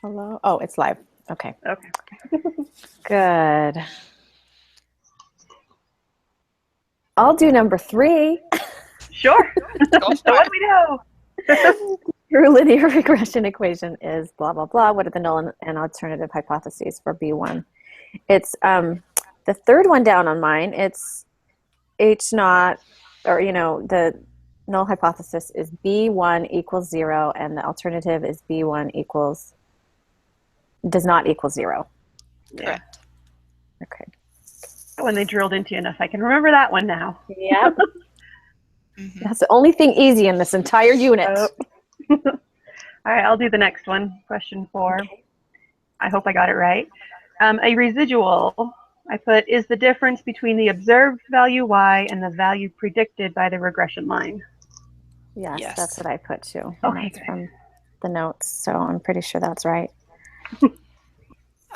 Hello? Oh, it's live. Okay. Okay. Good. I'll do number 3. Sure. Go So for what it. do we know? Your linear regression equation is blah, blah, blah. What are the null and alternative hypotheses for B1? It's the third one down on mine. It's H naught, or, the null hypothesis is B1 equals 0, and the alternative is B1 does not equal 0. Yeah. Correct. Okay. When they drilled into you enough, I can remember that one now. Yep. Mhm. That's the only thing easy in this entire unit. Oh. All right, I'll do the next one. Question 4. Okay. I hope I got it right. A residual, I put, is the difference between the observed value y and the value predicted by the regression line. Yes, Yes. that's what I put too. And Okay, that's good. from the notes, so I'm pretty sure that's right.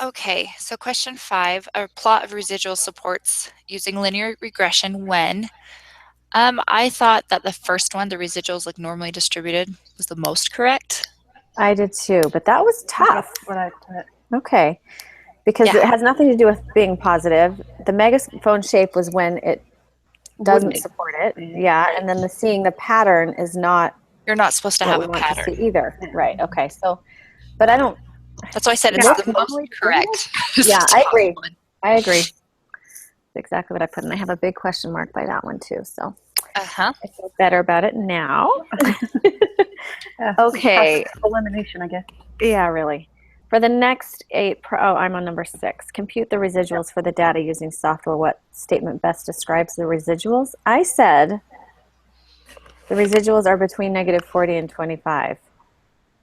Okay, so question 5, a plot of residual supports using linear regression when I thought that the first one, the residuals look normally distributed, was the most correct. I did too, but that was tough. That's what I put. Okay, because Yeah. it has nothing to do with being positive. The megaphone shape was when it doesn't Wouldn't- support it. Yeah. Yeah, and then seeing the pattern is not You're not supposed to what have we a want to pattern. see either. Yeah. Right, okay, so, but I don't, That's why I said it's Yeah. the most Normally correct. Yeah, It's a I tough agree. one. I agree. That's exactly what I put, and I have a big question mark by that one too, so Uh-huh. I feel better about it now. Yeah. Okay. Process of elimination, I guess. Yeah, really. For the next 8, I'm on number 6. Compute the residuals for the data using software. What statement best describes the residuals? I said the residuals are between -40 and 25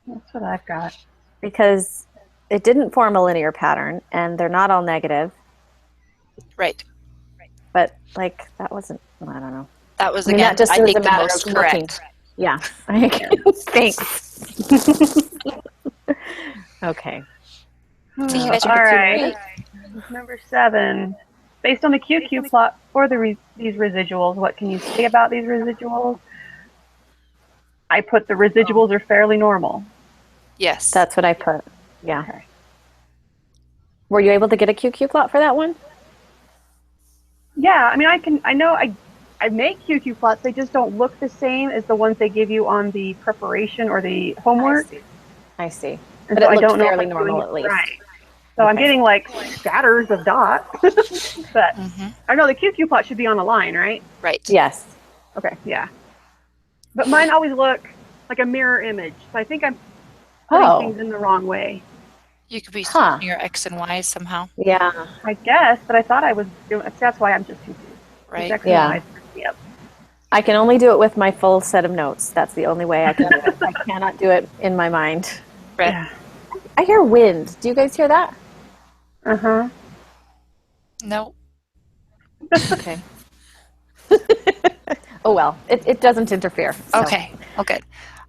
That's what I've got. because it didn't form a linear pattern and they're not all negative. Right. But that wasn't, I don't know. That was, I mean, again, that just I was think a the matter most of looking. correct. Yeah. Thanks. Okay. So you guys are All doing right. great. Number 7. Based on the QQ plot for these residuals, what can you say about these residuals? I put the residuals are fairly normal. Yes. That's what I put. Yeah. Okay. Were you able to get a QQ plot for that one? Yeah, I mean, I make QQ plots. They just don't look the same as the ones they give you on the preparation or the homework. I see. And But so it I looked don't know if fairly I'm doing normal it at least. right. So I'm Okay. getting like scatters of dots. But I know the QQ plot should be on a line, right? Right. Yes. Okay, yeah. But mine always look like a mirror image. So I think I'm putting things in the wrong way. You could be Huh. switching your X and Y somehow. Yeah. I guess, but I thought I was doing. That's why I'm just confused. Right. X Yeah. and Y. Yep. I can only do it with my full set of notes. That's the only way I can do it. I cannot do it in my mind. Right. Yeah. I hear wind. Do you guys hear that? Uh-huh. No. Okay. Oh, well, it doesn't interfere. So. Okay. Oh, good.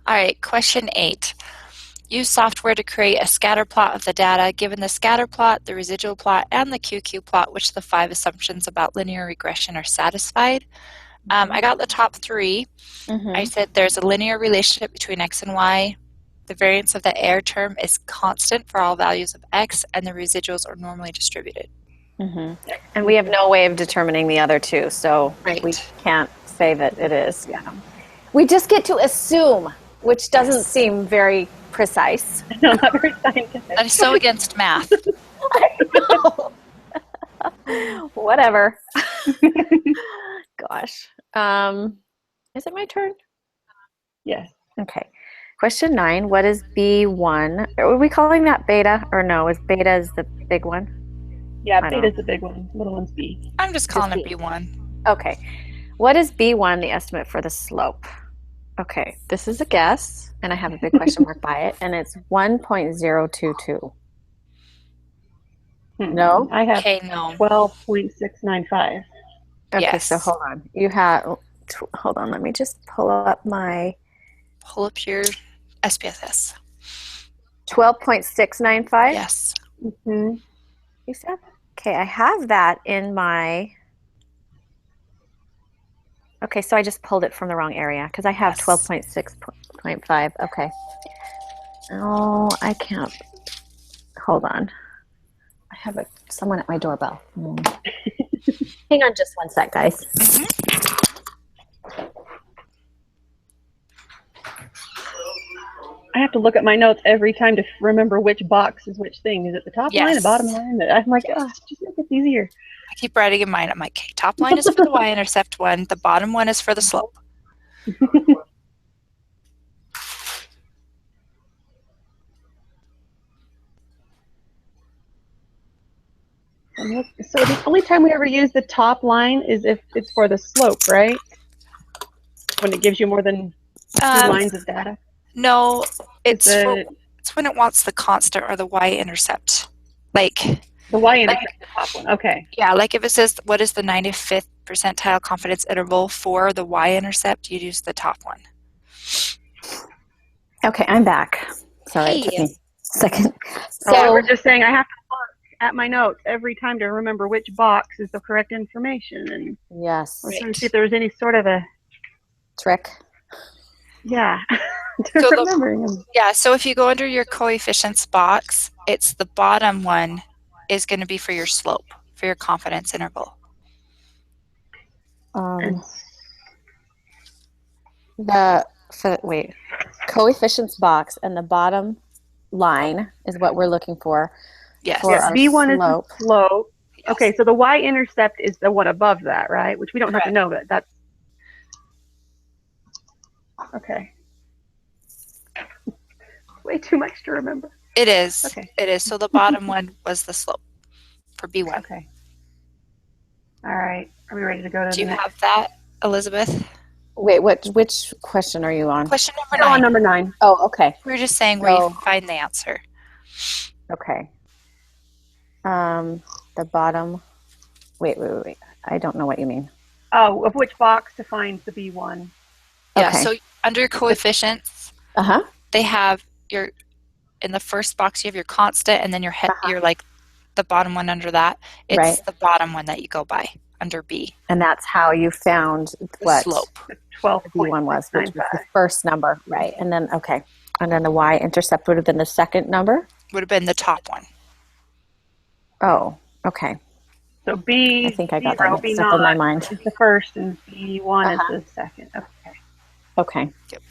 All right. Question 8. Use software to create a scatter plot of the data. Given the scatter plot, the residual plot, and the QQ plot, which of the 5 assumptions about linear regression are satisfied? I got the top 3. I said there's a linear relationship between X and Y. The variance of the error term is constant for all values of X, and the residuals are normally distributed. And we have no way of determining the other 2, so Right. we can't say that it is. Yeah. We just get to assume, which doesn't seem very precise. Not very scientific. I'm so against math. Whatever. Gosh. Is it my turn? Yes. Okay. Question 9. What is B1? Are we calling that beta? Or no, is beta is the big one? Yeah, I don't beta's the big one. Little one's B. I'm just calling it B. B1. Okay. What is B1, the estimate for the slope? Okay. This is a guess, and I have a big question mark by it, and it's 1.022. No? I have Okay, no. 12.695. Okay, Yes. so hold on. You have, hold on, let me just pull up my Pull up your SPSS. 12.695. Yes. Mm-hmm. You said? Okay, I have that in my. Okay, so I just pulled it from the wrong area because I have Yes. 12.6.5. Okay. Oh, I can't. Hold on. I have someone at my doorbell. Hang on just one sec, guys. I have to look at my notes every time to remember which box is which thing. Is it the top line, the Yes. bottom line? I'm like, oh, just make it easier. I keep writing in mine. I'm like, okay, top line is for the y-intercept one. The bottom one is for the slope. So the only time we ever use the top line is if it's for the slope, right? When it gives you more than two lines of data. No, it's The when it wants the constant or the y-intercept. Like, y-intercept, the top one. Okay. yeah, like if it says what is the 95th percentile confidence interval for the y-intercept, you'd use the top one. Okay, I'm back. Sorry, it took me a second. So we're just saying I have to look at my notes every time to remember which box is the correct information, and Yes. we're trying to see if there was any sort of a Trick. to So remembering them. Yeah, so if you go under your coefficients box, it's the bottom one is going to be for your slope, for your confidence interval. Coefficients box and the bottom line is what we're looking for. Yes. For our B1 slope. is the slope. Yes. Okay, so the y-intercept is the one above that, right? Which we don't have to know, but that's okay. Way too much to remember. It is. Okay. It is. So the bottom one was the slope for B1. Okay. All right. Are we ready to go to Do the you next? have that, Elizabeth? Wait, which question are you on? Question number Go on 9. number 9. Oh, okay. We were just saying where So- you find the answer. Okay. The bottom. Wait. I don't know what you mean. Oh, of which box defines the B1? Yeah, Okay. so under coefficients, Uh-huh. they have your, in the first box you have your constant, and then your you're like the bottom one under that. It's Right. the bottom one that you go by under B, And that's how you found the what slope. B1 was, which was the 12.695. first number, right? And then, okay. And then the y-intercept would have been the second number? Would have been the top one. Oh, okay. So B0, I think I got that mixed up in my mind. is the first, and B1 Uh-huh. is the second. Okay. Okay. Yep.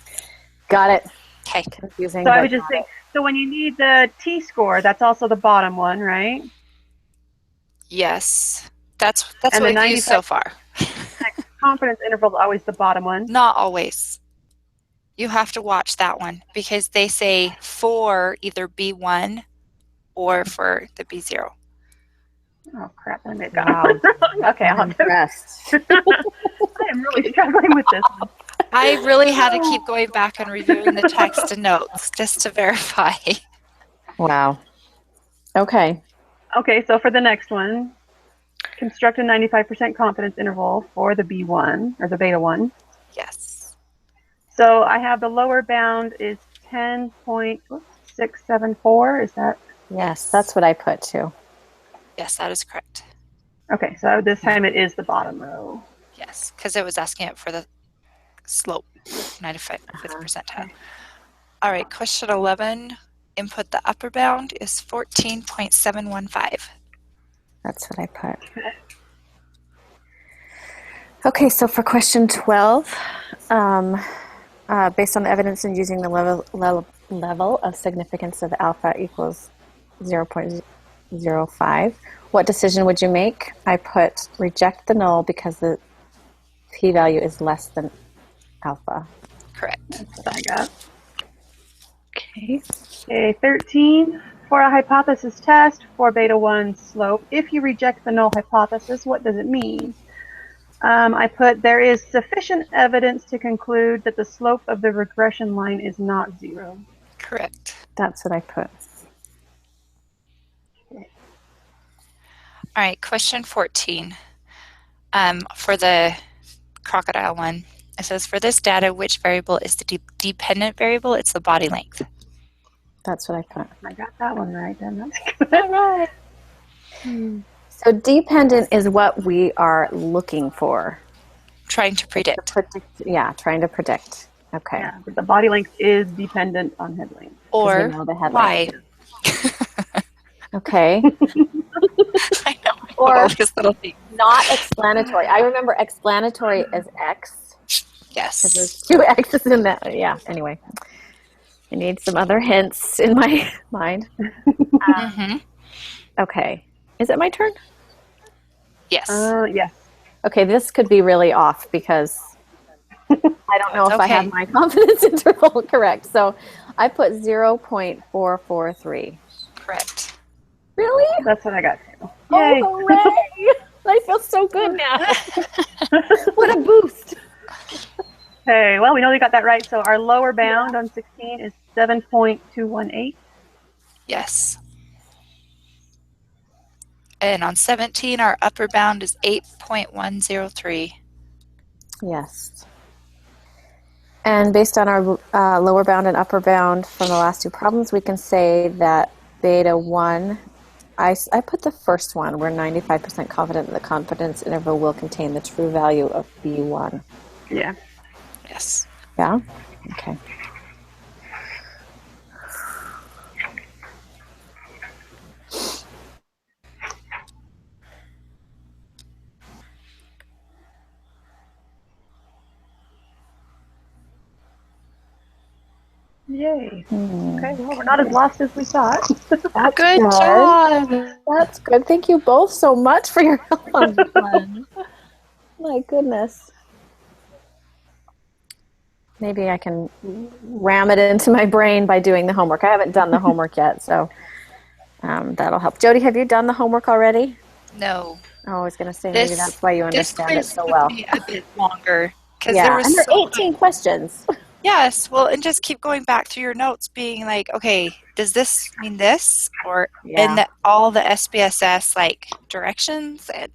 Got it. Okay. Confusing. So I but would just got think, it. so when you need the T-score, that's also the bottom one, right? Yes. That's And what the we've used so 95 far. Confidence interval is always the bottom one. Not always. You have to watch that one because they say for either B1 or for the B0. Oh, crap. I made Wow. that one. Okay, I'm I'll have to. impressed. I am really struggling with this one. I really had to keep going back and reviewing the text and notes just to verify. Wow. Okay. Okay, so for the next one, construct a 95% confidence interval for the B1, or the beta 1. Yes. So I have the lower bound is 10.674. Is that? Yes, that's what I put too. Yes, that is correct. Okay, so this time it is the bottom row. Yes, because it was asking it for the slope, 95th percentile. All right, question 11. Input the upper bound is 14.715. That's what I put. Okay, so for question 12, based on the evidence and using the level of significance of alpha equals 0.05, what decision would you make? I put reject the null because the p-value is less than alpha. Correct. That's what I got. Okay. Okay, 13. For a hypothesis test for beta 1 slope, if you reject the null hypothesis, what does it mean? I put there is sufficient evidence to conclude that the slope of the regression line is not 0. Correct. That's what I put. All right, question 14. For the crocodile one, it says, for this data, which variable is the dependent variable? It's the body length. That's what I put. I got that one right then. That's good. All right. So dependent is what we are looking for. Trying to predict. Yeah, trying to predict. Okay. Yeah, but the body length is dependent on head length. 'Cause we Or know the head why? length. Okay. I know. Or All these little things. not explanatory. I remember explanatory as X because there's Yes. 2 X's in that. Yeah. Anyway, I need some other hints in my mind. Mm-hmm. Okay. Is it my turn? Yes. Yes. Okay, this could be really off because I don't know That's if I okay. have my confidence interval correct. So I put 0.443. Correct. Really? That's what I got too. Yay. Oh, hooray! I feel so good now. What a boost. Okay, well, we know we got that right. So our lower bound on 16 is 7.218. Yes. And on 17, our upper bound is 8.103. Yes. And based on our lower bound and upper bound from the last 2 problems, we can say that beta 1, I put the first one. We're 95% confident that the confidence interval will contain the true value of B1. Yeah. Yes. Yeah? Okay. Yay. Okay, well, we're not as lost as we thought. That's Good job. That's good. Thank you both so much for your help on this one. My goodness. Maybe I can ram it into my brain by doing the homework. I haven't done the homework yet, so that'll help. Jody, have you done the homework already? No. Oh, I was going to say maybe that's why you This understand it quiz so took well. me a bit longer because Yeah, there was and there so are 18 questions. Yes, well, and just keep going back through your notes, being like, okay, does this mean this? Or Yeah. all the SPSS like directions, and